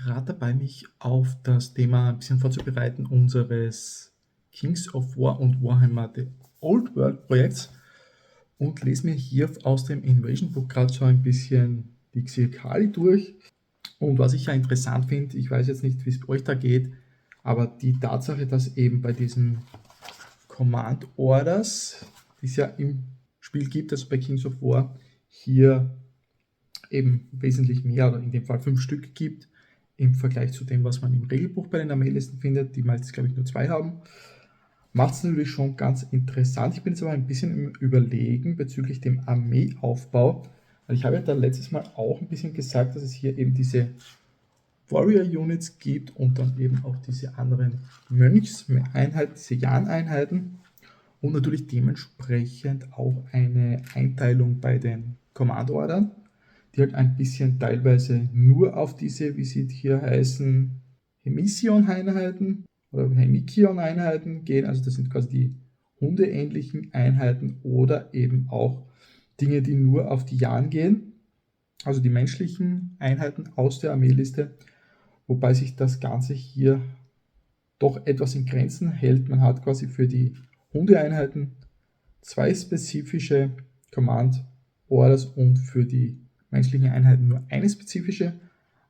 gerade dabei, mich auf das Thema ein bisschen vorzubereiten unseres Kings of War und Warhammer The Old World Projekts und lese mir hier aus dem Invasion Book gerade so ein bisschen die Xyakali durch. Und was ich ja interessant finde, ich weiß jetzt nicht, wie es euch da geht, aber die Tatsache, dass eben bei diesen Command Orders, die es ja im Spiel gibt, also bei Kings of War, hier eben wesentlich mehr oder in dem Fall 5 Stück gibt im Vergleich zu dem, was man im Regelbuch bei den Armeelisten findet, die meistens glaube ich nur 2 haben, macht es natürlich schon ganz interessant. Ich bin jetzt aber ein bisschen im Überlegen bezüglich dem Armeeaufbau, weil ich habe ja da letztes Mal auch ein bisschen gesagt, dass es hier eben diese Warrior Units gibt und dann eben auch diese anderen Mönchseinheiten, diese Jan-Einheiten und natürlich dementsprechend auch eine Einteilung bei den Command-Ordern, die halt ein bisschen teilweise nur auf diese, wie sie hier heißen, Hemision-Einheiten oder Hemikion-Einheiten gehen. Also das sind quasi die hundeähnlichen Einheiten oder eben auch Dinge, die nur auf die Jan gehen, also die menschlichen Einheiten aus der Armeeliste, wobei sich das Ganze hier doch etwas in Grenzen hält. Man hat quasi für die Hundeeinheiten 2 spezifische Command Orders und für die menschlichen Einheiten nur eine spezifische.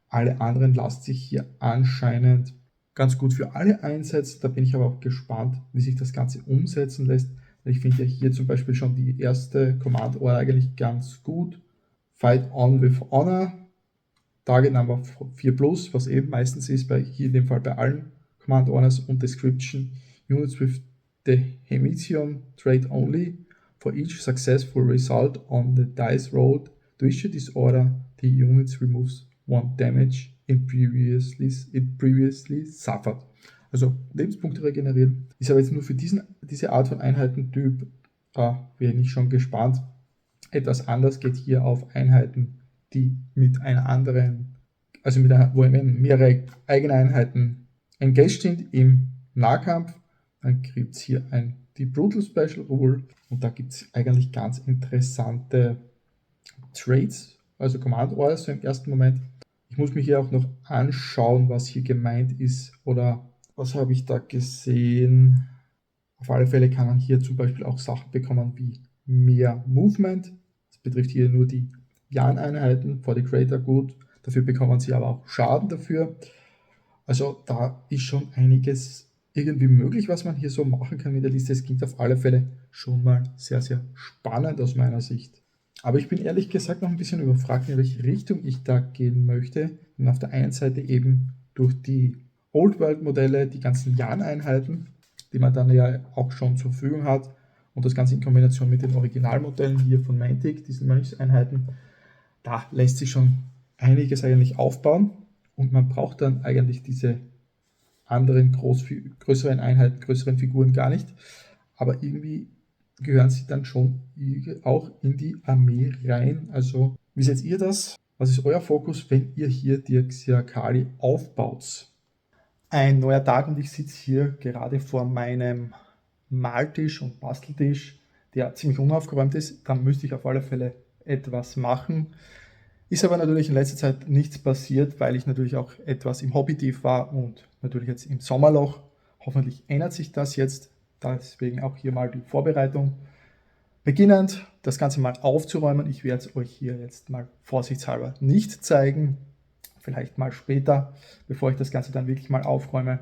Alle anderen lassen sich hier anscheinend ganz gut für alle einsetzen. Da bin ich aber auch gespannt, wie sich das Ganze umsetzen lässt. Ich finde ja hier zum Beispiel schon die erste Command Order eigentlich ganz gut. Fight on with Honor, Target Number 4+, was eben meistens ist, hier in dem Fall bei allen Command Orders und Description. Units with the Hemition trait only. For each successful result on the dice rolled to issue this order, the units removes 1 damage it previously suffered. Also Lebenspunkte regenerieren. Ist aber jetzt nur für diese Art von Einheitentyp, bin ich schon gespannt. Etwas anders geht hier auf Einheiten, die mit einer anderen, also wo mehrere eigene Einheiten engaged sind im Nahkampf. Dann gibt es hier die Brutal Special Rule und da gibt es eigentlich ganz interessante Traits, also Command Orders so im ersten Moment. Ich muss mich hier auch noch anschauen, was hier gemeint ist oder was habe ich da gesehen. Auf alle Fälle kann man hier zum Beispiel auch Sachen bekommen wie mehr Movement. Das betrifft hier nur die Jan-Einheiten, for the greater good. Dafür bekommen sie aber auch Schaden dafür. Also da ist schon einiges irgendwie möglich, was man hier so machen kann mit der Liste. Es klingt auf alle Fälle schon mal sehr, sehr spannend aus meiner Sicht. Aber ich bin ehrlich gesagt noch ein bisschen überfragt, in welche Richtung ich da gehen möchte. Und auf der einen Seite eben durch die Old World Modelle, die ganzen Jan-Einheiten, die man dann ja auch schon zur Verfügung hat. Und das Ganze in Kombination mit den Originalmodellen hier von Mantic, diesen Mönchseinheiten, da lässt sich schon einiges eigentlich aufbauen. Und man braucht dann eigentlich diese anderen größeren Einheiten, größeren Figuren gar nicht. Aber irgendwie gehören sie dann schon auch in die Armee rein. Also, wie seht ihr das? Was ist euer Fokus, wenn ihr hier die Xyakali aufbaut? Ein neuer Tag und ich sitze hier gerade vor meinem Maltisch und Basteltisch, der ziemlich unaufgeräumt ist. Da müsste ich auf alle Fälle etwas machen. Ist aber natürlich in letzter Zeit nichts passiert, weil ich natürlich auch etwas im Hobby-Tief war und natürlich jetzt im Sommerloch. Hoffentlich ändert sich das jetzt. Deswegen auch hier mal die Vorbereitung. Beginnend das Ganze mal aufzuräumen. Ich werde es euch hier jetzt mal vorsichtshalber nicht zeigen. Vielleicht mal später, bevor ich das Ganze dann wirklich mal aufräume.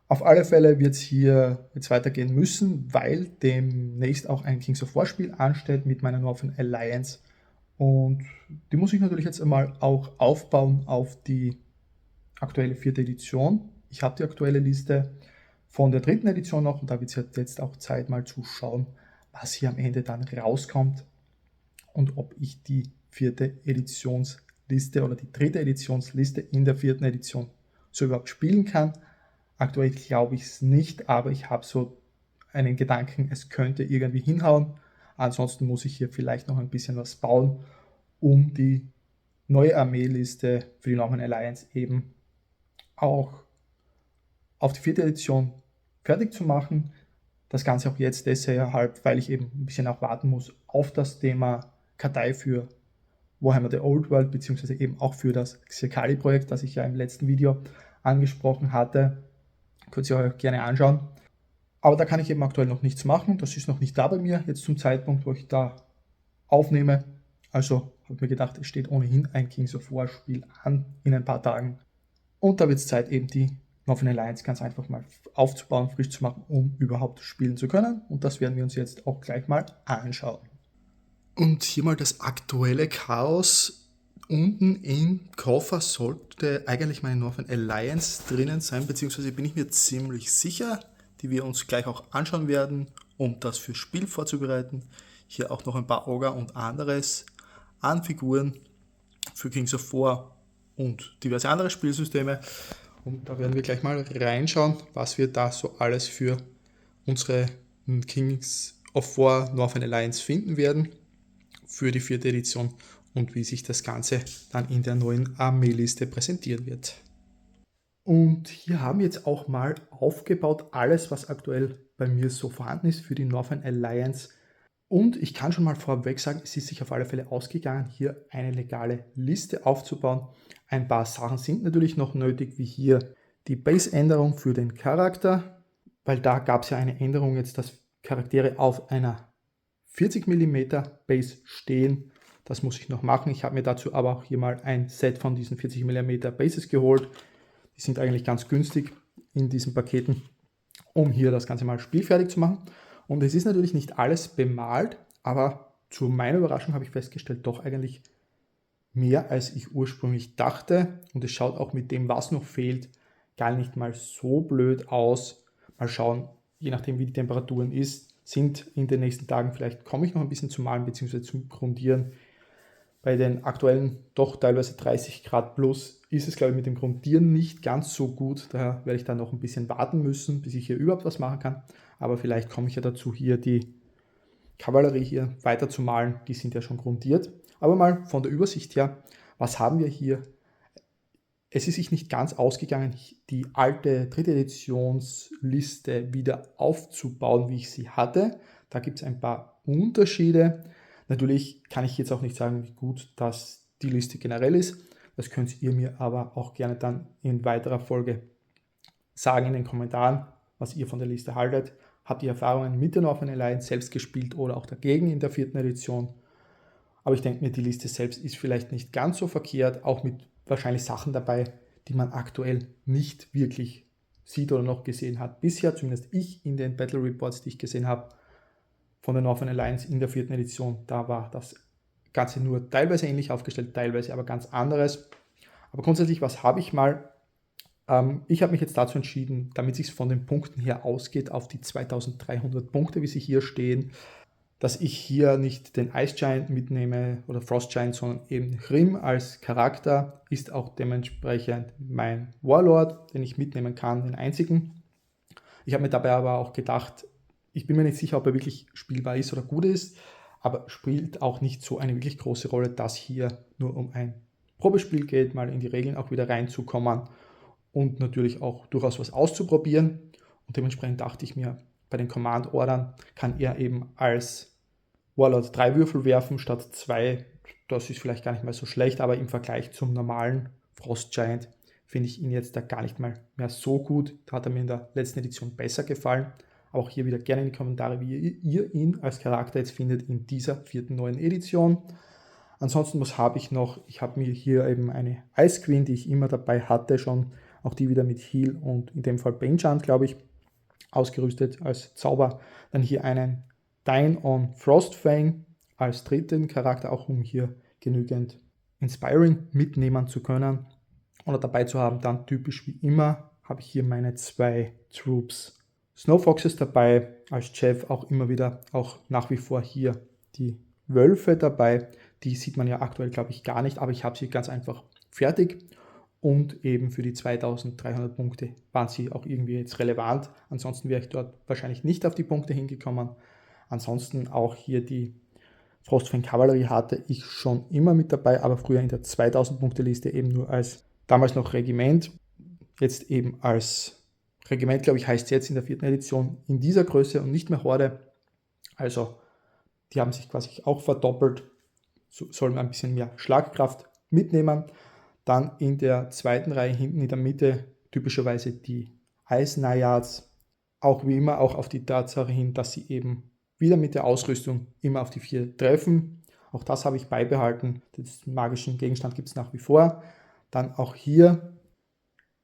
Auf alle Fälle wird es hier jetzt weitergehen müssen, weil demnächst auch ein Kings of War Spiel ansteht mit meiner Northern Alliance. Und die muss ich natürlich jetzt einmal auch aufbauen auf die aktuelle 4. Edition. Ich habe die aktuelle Liste von der 3. Edition noch und da wird es jetzt auch Zeit mal zu schauen, was hier am Ende dann rauskommt und ob ich die 4. Editionsliste oder die 3. Editionsliste in der 4. Edition so überhaupt spielen kann. Aktuell glaube ich es nicht, aber ich habe so einen Gedanken, es könnte irgendwie hinhauen. Ansonsten muss ich hier vielleicht noch ein bisschen was bauen, um die neue Armeeliste für die Northern Alliance eben auch auf die 4. Edition fertig zu machen. Das Ganze auch jetzt deshalb, weil ich eben ein bisschen auch warten muss auf das Thema Kartei für Warhammer The Old World, beziehungsweise eben auch für das Xirkali-Projekt, das ich ja im letzten Video angesprochen hatte. Könnt ihr euch gerne anschauen. Aber da kann ich eben aktuell noch nichts machen. Das ist noch nicht da bei mir, jetzt zum Zeitpunkt, wo ich da aufnehme. Also habe ich mir gedacht, es steht ohnehin ein Kings of War Spiel an in ein paar Tagen. Und da wird es Zeit, eben die Northern Alliance ganz einfach mal aufzubauen, frisch zu machen, um überhaupt spielen zu können. Und das werden wir uns jetzt auch gleich mal anschauen. Und hier mal das aktuelle Chaos. Unten im Koffer sollte eigentlich meine Northern Alliance drinnen sein, beziehungsweise bin ich mir ziemlich sicher, die wir uns gleich auch anschauen werden, um das fürs Spiel vorzubereiten. Hier auch noch ein paar Ogre und anderes an Figuren für Kings of War und diverse andere Spielsysteme. Und da werden wir gleich mal reinschauen, was wir da so alles für unsere Kings of War Northern Alliance finden werden für die 4. Edition und wie sich das Ganze dann in der neuen Armeeliste präsentieren wird. Und hier haben wir jetzt auch mal aufgebaut alles, was aktuell bei mir so vorhanden ist für die Northern Alliance. Und ich kann schon mal vorweg sagen, es ist sich auf alle Fälle ausgegangen, hier eine legale Liste aufzubauen. Ein paar Sachen sind natürlich noch nötig, wie hier die Base-Änderung für den Charakter, weil da gab es ja eine Änderung jetzt, dass Charaktere auf einer 40 mm Base stehen. Das muss ich noch machen. Ich habe mir dazu aber auch hier mal ein Set von diesen 40 mm Bases geholt. Die sind eigentlich ganz günstig in diesen Paketen, um hier das Ganze mal spielfertig zu machen. Und es ist natürlich nicht alles bemalt, aber zu meiner Überraschung habe ich festgestellt, doch eigentlich mehr als ich ursprünglich dachte. Und es schaut auch mit dem, was noch fehlt, gar nicht mal so blöd aus. Mal schauen, je nachdem wie die Temperaturen sind in den nächsten Tagen. Vielleicht komme ich noch ein bisschen zum Malen bzw. zum Grundieren. Bei den aktuellen doch teilweise 30 Grad plus ist es, glaube ich, mit dem Grundieren nicht ganz so gut. Daher werde ich dann noch ein bisschen warten müssen, bis ich hier überhaupt was machen kann. Aber vielleicht komme ich ja dazu, hier die Kavallerie hier weiter zu malen. Die sind ja schon grundiert. Aber mal von der Übersicht her, was haben wir hier? Es ist sich nicht ganz ausgegangen, die alte 3. Editionsliste wieder aufzubauen, wie ich sie hatte. Da gibt es ein paar Unterschiede. Natürlich kann ich jetzt auch nicht sagen, wie gut das die Liste generell ist. Das könnt ihr mir aber auch gerne dann in weiterer Folge sagen in den Kommentaren, was ihr von der Liste haltet. Habt ihr Erfahrungen mit der Northern Alliance selbst gespielt oder auch dagegen in der 4. Edition? Aber ich denke mir, die Liste selbst ist vielleicht nicht ganz so verkehrt, auch mit wahrscheinlich Sachen dabei, die man aktuell nicht wirklich sieht oder noch gesehen hat. Bisher, zumindest ich in den Battle Reports, die ich gesehen habe, von der Northern Alliance in der 4. Edition, da war das Ganze nur teilweise ähnlich aufgestellt, teilweise aber ganz anderes. Aber grundsätzlich, was habe ich mal? Ich habe mich jetzt dazu entschieden, damit es sich von den Punkten her ausgeht, auf die 2300 Punkte, wie sie hier stehen, dass ich hier nicht den Ice Giant mitnehme oder Frost Giant, sondern eben Hrym als Charakter ist auch dementsprechend mein Warlord, den ich mitnehmen kann, den einzigen. Ich habe mir dabei aber auch gedacht, ich bin mir nicht sicher, ob er wirklich spielbar ist oder gut ist, aber spielt auch nicht so eine wirklich große Rolle, dass hier nur um ein Probespiel geht, mal in die Regeln auch wieder reinzukommen und natürlich auch durchaus was auszuprobieren. Und dementsprechend dachte ich mir, bei den Command-Ordern kann er eben als Warlord 3 Würfel werfen statt 2. Das ist vielleicht gar nicht mal so schlecht, aber im Vergleich zum normalen Frost Giant finde ich ihn jetzt da gar nicht mal mehr so gut. Da hat er mir in der letzten Edition besser gefallen. Auch hier wieder gerne in die Kommentare, wie ihr ihn als Charakter jetzt findet in dieser 4. neuen Edition. Ansonsten, was habe ich noch? Ich habe mir hier eben eine Ice Queen, die ich immer dabei hatte, schon auch die wieder mit Heal und in dem Fall Banechant, glaube ich, ausgerüstet als Zauber. Dann hier einen Dine on Frostfang als 3. Charakter, auch um hier genügend Inspiring mitnehmen zu können oder dabei zu haben. Dann typisch wie immer habe ich hier meine 2 Troops Snow Foxes dabei, als Chef auch immer wieder, auch nach wie vor hier die Wölfe dabei. Die sieht man ja aktuell, glaube ich, gar nicht, aber ich habe sie ganz einfach fertig. Und eben für die 2300 Punkte waren sie auch irgendwie jetzt relevant. Ansonsten wäre ich dort wahrscheinlich nicht auf die Punkte hingekommen. Ansonsten auch hier die Frostfang Kavallerie hatte ich schon immer mit dabei, aber früher in der 2000 Punkte Liste eben nur als damals noch Regiment. Jetzt eben als Regiment, glaube ich, heißt es jetzt in der 4. Edition in dieser Größe und nicht mehr Horde. Also die haben sich quasi auch verdoppelt. soll man ein bisschen mehr Schlagkraft mitnehmen. Dann in der zweiten Reihe hinten in der Mitte typischerweise die Ice Naiads, auch wie immer auch auf die Tatsache hin, dass sie eben wieder mit der Ausrüstung immer auf die 4 treffen. Auch das habe ich beibehalten. Den magischen Gegenstand gibt es nach wie vor. Dann auch hier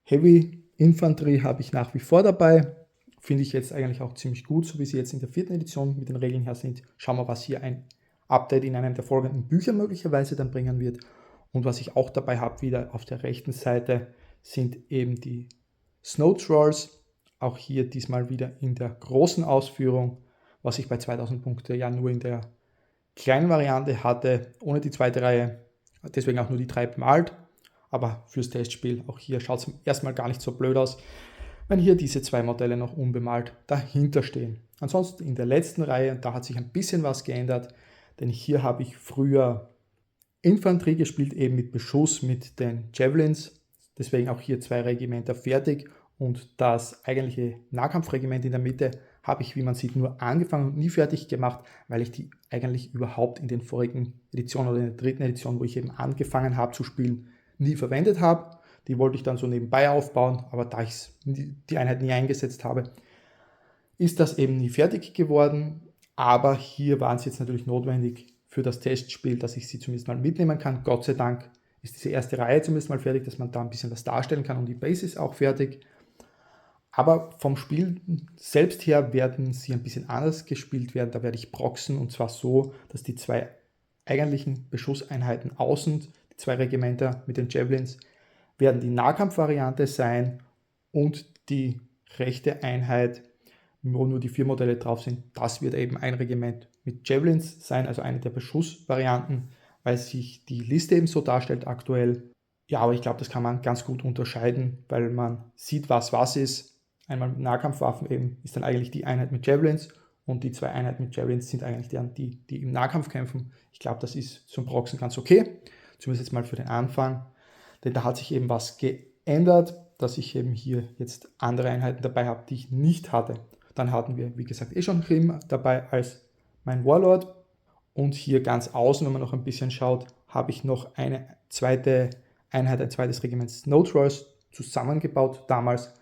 Heavy Infanterie habe ich nach wie vor dabei. Finde ich jetzt eigentlich auch ziemlich gut, so wie sie jetzt in der 4. Edition mit den Regeln her sind. Schauen wir, was hier ein Update in einem der folgenden Bücher möglicherweise dann bringen wird. Und was ich auch dabei habe, wieder auf der rechten Seite, sind eben die Snow Trolls. Auch hier diesmal wieder in der großen Ausführung, was ich bei 2000 Punkte ja nur in der kleinen Variante hatte, ohne die zweite Reihe. Deswegen auch nur die 3 bemalt. Aber fürs Testspiel, auch hier schaut es erstmal gar nicht so blöd aus, wenn hier diese 2 Modelle noch unbemalt dahinter stehen. Ansonsten in der letzten Reihe, da hat sich ein bisschen was geändert, denn hier habe ich früher Infanterie gespielt, eben mit Beschuss, mit den Javelins. Deswegen auch hier 2 Regimenter fertig und das eigentliche Nahkampfregiment in der Mitte habe ich, wie man sieht, nur angefangen und nie fertig gemacht, weil ich die eigentlich überhaupt in den vorigen Editionen oder in der 3. Edition, wo ich eben angefangen habe zu spielen, nie verwendet habe. Die wollte ich dann so nebenbei aufbauen, aber da ich die Einheit nie eingesetzt habe, ist das eben nie fertig geworden. Aber hier waren es jetzt natürlich notwendig für das Testspiel, dass ich sie zumindest mal mitnehmen kann. Gott sei Dank ist diese erste Reihe zumindest mal fertig, dass man da ein bisschen was darstellen kann und die Base ist auch fertig. Aber vom Spiel selbst her werden sie ein bisschen anders gespielt werden. Da werde ich proxen und zwar so, dass die 2 eigentlichen Beschusseinheiten außen, die 2 Regimenter mit den Javelins, werden die Nahkampfvariante sein und die rechte Einheit, wo nur die 4 Modelle drauf sind, das wird eben ein Regiment mit Javelins sein, also eine der Beschussvarianten, weil sich die Liste eben so darstellt aktuell. Ja, aber ich glaube, das kann man ganz gut unterscheiden, weil man sieht, was ist. Einmal mit Nahkampfwaffen eben ist dann eigentlich die Einheit mit Javelins und die 2 Einheiten mit Javelins sind eigentlich die im Nahkampf kämpfen. Ich glaube, das ist zum Proxen ganz okay, zumindest jetzt mal für den Anfang, denn da hat sich eben was geändert, dass ich eben hier jetzt andere Einheiten dabei habe, die ich nicht hatte. Dann hatten wir, wie gesagt, schon Grimm dabei als mein Warlord und hier ganz außen, wenn man noch ein bisschen schaut, habe ich noch eine zweite Einheit, ein zweites Regiment Snow Trolls zusammengebaut damals.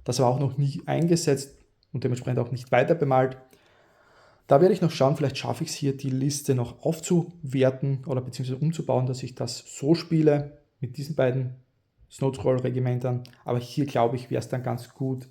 Das war auch noch nie eingesetzt und dementsprechend auch nicht weiter bemalt. Da werde ich noch schauen, vielleicht schaffe ich es hier, die Liste noch aufzuwerten oder beziehungsweise umzubauen, dass ich das so spiele mit diesen beiden Snow Troll Regimentern. Aber hier glaube ich, wäre es dann ganz gut,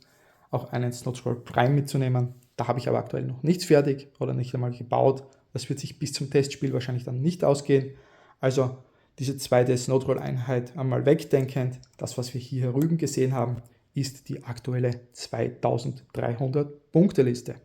auch einen Snow Troll Prime mitzunehmen. Da habe ich aber aktuell noch nichts fertig oder nicht einmal gebaut. Das wird sich bis zum Testspiel wahrscheinlich dann nicht ausgehen. Also diese zweite Snow Troll Einheit einmal wegdenkend. Das, was wir hier herüben gesehen haben, ist die aktuelle 2300 Punkte Liste.